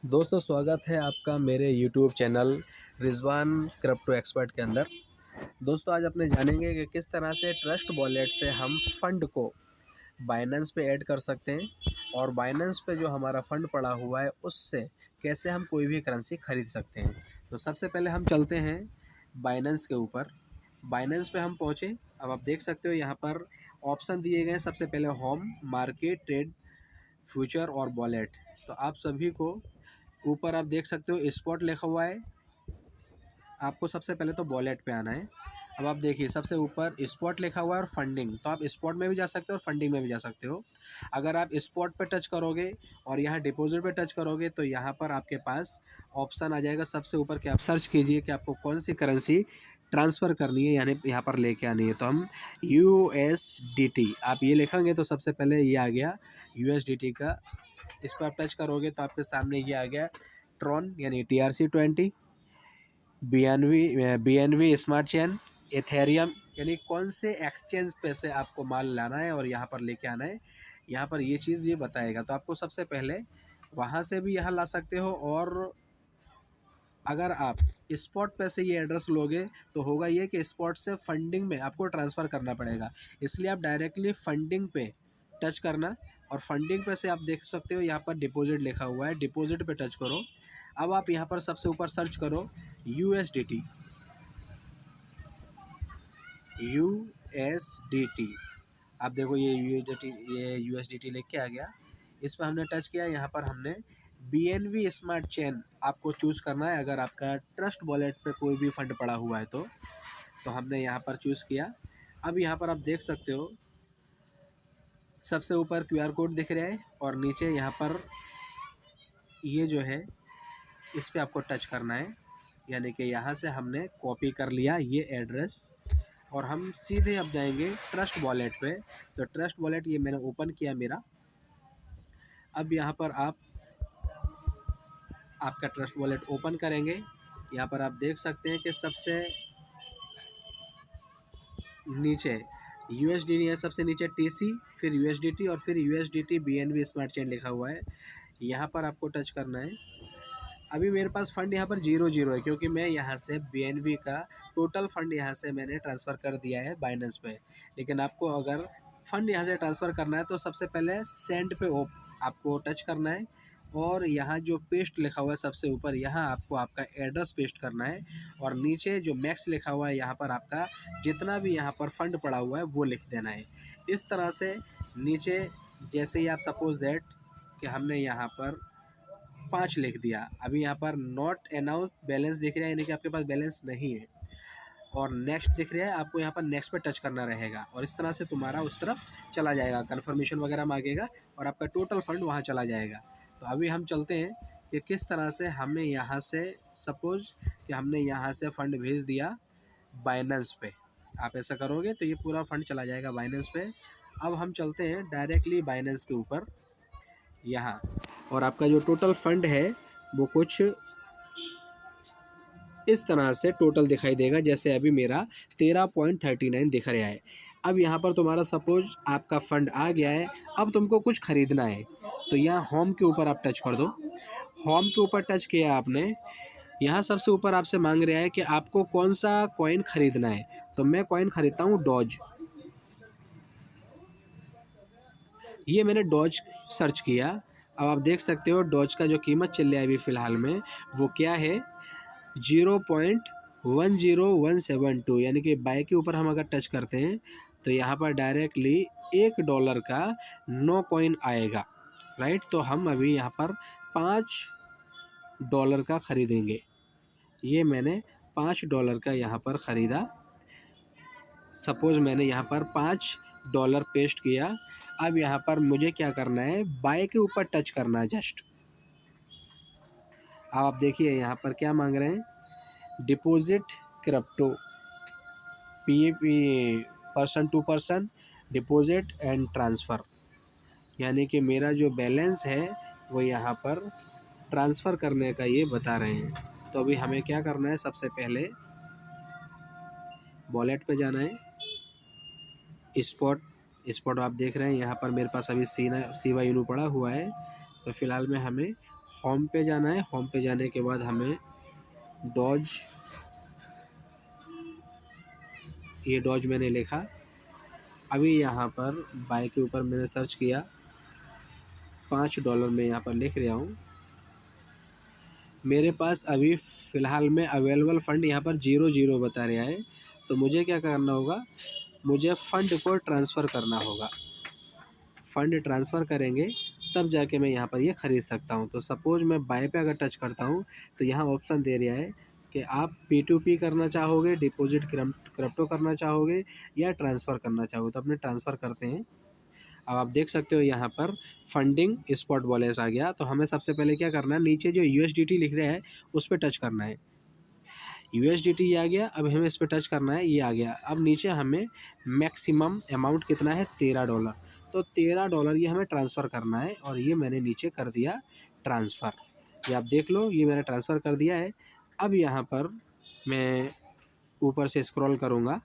दोस्तों स्वागत है आपका मेरे YouTube channel Rizwan crypto expert के अंदर। दोस्तों आज अपने जानेंगे कि किस तरह से ट्रस्ट वॉलेट से हम फंड को बाइनेंस पे ऐड कर सकते हैं और बाइनेंस पे जो हमारा फंड पड़ा हुआ है उससे कैसे हम कोई भी करेंसी खरीद सकते हैं। तो सबसे पहले हम चलते हैं बाइनेंस के ऊपर। बाइनेंस पे हम पहुँचे। अब आप देख सकते हो यहाँ पर ऑप्शन दिए गए हैं। सबसे पहले होम, मार्केट, ट्रेड, फ्यूचर और वॉलेट। तो आप सभी को ऊपर आप देख सकते हो स्पॉट लिखा हुआ है। आपको सबसे पहले तो वॉलेट पे आना है। अब आप देखिए सबसे ऊपर स्पॉट लिखा हुआ है और फंडिंग। तो आप स्पॉट में भी जा सकते हो और फंडिंग में भी जा सकते हो। अगर आप स्पॉट पे टच करोगे और यहाँ डिपॉजिट पे टच करोगे तो यहाँ पर आपके पास ऑप्शन आ जाएगा सबसे ऊपर कि आप सर्च कीजिए कि आपको कौन सी करेंसी ट्रांसफ़र करनी है, यानी यहाँ पर लेके आनी है। तो हम USDT आप ये लिखेंगे तो सबसे पहले ये आ गया USDT का। इस पर आप टच करोगे तो आपके सामने ये आ गया ट्रॉन यानी TRC20, BNB smart chain, Ethereum, यानी कौन से एक्सचेंज पे से आपको माल लाना है और यहाँ पर लेके आना है। यहाँ पर ये चीज़ ये बताएगा। तो आपको सबसे पहले वहाँ से भी यहाँ ला सकते हो, और अगर आप स्पॉट पे से ये एड्रेस लोगे तो होगा ये कि स्पॉट से फंडिंग में आपको ट्रांसफ़र करना पड़ेगा। इसलिए आप डायरेक्टली फंडिंग पे टच करना, और फंडिंग पे से आप देख सकते हो यहाँ पर डिपॉजिट लिखा हुआ है, डिपॉजिट पे टच करो। अब आप यहाँ पर सबसे ऊपर सर्च करो USDT। USDT आप देखो ये USDT लिख के आ गया। इस पर हमने टच किया। यहाँ पर हमने BNB स्मार्ट चेन आपको चूज़ करना है अगर आपका ट्रस्ट वॉलेट पे कोई भी फंड पड़ा हुआ है तो हमने यहाँ पर चूज़ किया। अब यहाँ पर आप देख सकते हो सबसे ऊपर QR कोड दिख रहा है और नीचे यहाँ पर ये जो है इस पे आपको टच करना है। यानी कि यहाँ से हमने कॉपी कर लिया ये एड्रेस और हम सीधे अब जाएंगे ट्रस्ट वॉलेट पे। तो ट्रस्ट वॉलेट ये मैंने ओपन किया मेरा। अब यहाँ पर आप आपका ट्रस्ट वॉलेट ओपन करेंगे। यहाँ पर आप देख सकते हैं कि सबसे नीचे USDT है, सबसे नीचे TC, फिर USDT और फिर USDT BNB स्मार्ट चेन लिखा हुआ है। यहाँ पर आपको टच करना है। अभी मेरे पास फ़ंड यहाँ पर 0 है क्योंकि मैं यहाँ से BNB का टोटल फ़ंड यहाँ से मैंने ट्रांसफ़र कर दिया है बाइनेंस पे। लेकिन आपको अगर फ़ंड यहाँ से ट्रांसफ़र करना है तो सबसे पहले सेंड पे आपको टच करना है, और यहाँ जो पेस्ट लिखा हुआ है सबसे ऊपर यहाँ आपको आपका एड्रेस पेस्ट करना है, और नीचे जो मैक्स लिखा हुआ है यहाँ पर आपका जितना भी यहाँ पर फ़ंड पड़ा हुआ है वो लिख देना है। इस तरह से नीचे जैसे ही आप सपोज़ दैट कि हमने यहाँ पर 5 लिख दिया। अभी यहाँ पर नॉट अनाउंस बैलेंस दिख रहा है, यानी कि आपके पास बैलेंस नहीं है, और नेक्स्ट दिख रहा है। आपको यहाँ पर नेक्स्ट पे टच करना रहेगा और इस तरह से तुम्हारा उस तरफ चला जाएगा, कन्फर्मेशन वगैरह मांगेगा और आपका टोटल फंड वहाँ चला जाएगा। तो अभी हम चलते हैं कि किस तरह से हमें यहाँ से सपोज़ कि हमने यहाँ से फ़ंड भेज दिया बाइनेंस पे। आप ऐसा करोगे तो ये पूरा फंड चला जाएगा बाइनेंस पे। अब हम चलते हैं डायरेक्टली बाइनेंस के ऊपर यहाँ, और आपका जो टोटल फंड है वो कुछ इस तरह से टोटल दिखाई देगा। जैसे अभी मेरा 13.39 दिख रहा है। अब यहाँ पर तुम्हारा सपोज आपका फ़ंड आ गया है। अब तुमको कुछ ख़रीदना है तो यहाँ होम के ऊपर आप टच कर दो। होम के ऊपर टच किया आपने। यहाँ सबसे ऊपर आपसे मांग रहा है कि आपको कौन सा कॉइन ख़रीदना है। तो मैं कॉइन ख़रीदता हूँ डॉज। ये मैंने डॉज सर्च किया। अब आप देख सकते हो डॉज का जो कीमत चल रहा है अभी फ़िलहाल में वो क्या है, 0.10172, यानी कि बाय के ऊपर हम अगर टच करते हैं तो यहाँ पर डायरेक्टली $1 का 9 कॉइन आएगा, राइट। तो हम अभी यहाँ पर $5 का ख़रीदेंगे। ये मैंने $5 का यहाँ पर ख़रीदा। सपोज़ मैंने यहाँ पर $5 पेस्ट किया। अब यहाँ पर मुझे क्या करना है, बाय के ऊपर टच करना है जस्ट। अब आप देखिए यहाँ पर क्या मांग रहे हैं, deposit crypto person to person deposit and transfer, यानी कि मेरा जो बैलेंस है वो यहाँ पर ट्रांसफ़र करने का ये बता रहे हैं। तो अभी हमें क्या करना है, सबसे पहले वॉलेट पे जाना है। स्पॉट आप देख रहे हैं यहाँ पर मेरे पास अभी शिबा इनू पड़ा हुआ है। तो फ़िलहाल में हमें होम पे जाना है। होम पे जाने के बाद हमें डॉज, ये डॉज मैंने लिखा। अभी यहाँ पर बाय के ऊपर मैंने सर्च किया, $5 में यहाँ पर लिख रहा हूँ। मेरे पास अभी फ़िलहाल में अवेलेबल फ़ंड यहाँ पर 0 बता रहा है। तो मुझे क्या करना होगा, मुझे फ़ंड को ट्रांसफ़र करना होगा। फ़ंड ट्रांसफ़र करेंगे तब जाके मैं यहाँ पर ये ख़रीद सकता हूँ। तो सपोज़ मैं बाय पे अगर टच करता हूँ तो यहाँ ऑप्शन दे रहा है कि आप P2P करना चाहोगे, डिपॉज़िट क्रिप्टो करना चाहोगे या ट्रांसफ़र करना चाहोगे। तो अपने ट्रांसफ़र करते हैं। अब आप देख सकते हो यहाँ पर फंडिंग स्पॉट वॉलेट आ गया। तो हमें सबसे पहले क्या करना है, नीचे जो USDT लिख रहा है उस पर टच करना है। USDT ये आ गया, अब हमें इस पर टच करना है, ये आ गया। अब नीचे हमें मैक्सिमम अमाउंट कितना है, $13। तो $13 ये हमें ट्रांसफ़र करना है और ये मैंने नीचे कर दिया ट्रांसफ़र। ये आप देख लो, ये मैंने ट्रांसफ़र कर दिया है। अब यहाँ पर मैं ऊपर से स्क्रॉल करूँगा,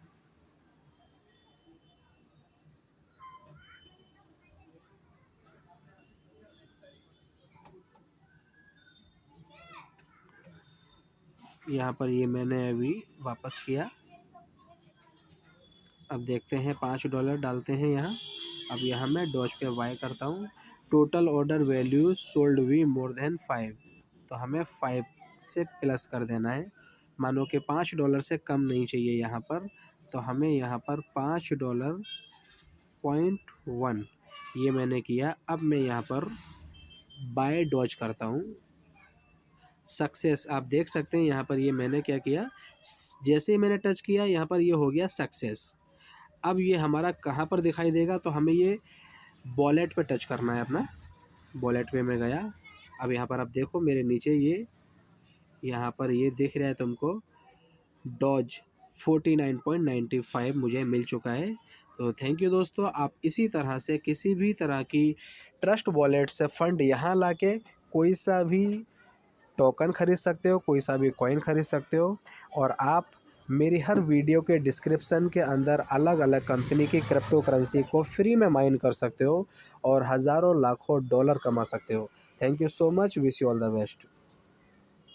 यहाँ पर ये मैंने अभी वापस किया। अब देखते हैं $5 डालते हैं यहाँ। अब यहाँ मैं डॉज पे वाई करता हूँ। Total order value sold we more than 5। तो हमें 5 से प्लस कर देना है, मानो कि $5 से कम नहीं चाहिए यहाँ पर। तो हमें यहाँ पर $5.1 ये मैंने किया। अब मैं यहाँ पर बाय डॉज करता हूँ। सक्सेस, आप देख सकते हैं यहाँ पर ये मैंने क्या किया, जैसे ही मैंने टच किया यहाँ पर ये हो गया सक्सेस। अब ये हमारा कहाँ पर दिखाई देगा, तो हमें ये वॉलेट पे टच करना है अपना। वॉलेट पे मैं गया। अब यहाँ पर आप देखो मेरे नीचे ये यहाँ पर ये दिख रहा है तुमको, डॉज 49.95 मुझे मिल चुका है। तो थैंक यू दोस्तों। आप इसी तरह से किसी भी तरह की ट्रस्ट वॉलेट से फ़ंड यहाँ लाके कोई सा भी टोकन खरीद सकते हो, कोई सा भी कॉइन खरीद सकते हो। और आप मेरी हर वीडियो के डिस्क्रिप्शन के अंदर अलग अलग कंपनी की क्रिप्टो करेंसी को फ्री में माइन कर सकते हो और हज़ारों लाखों डॉलर कमा सकते हो। Thank you so much, wish you all the best.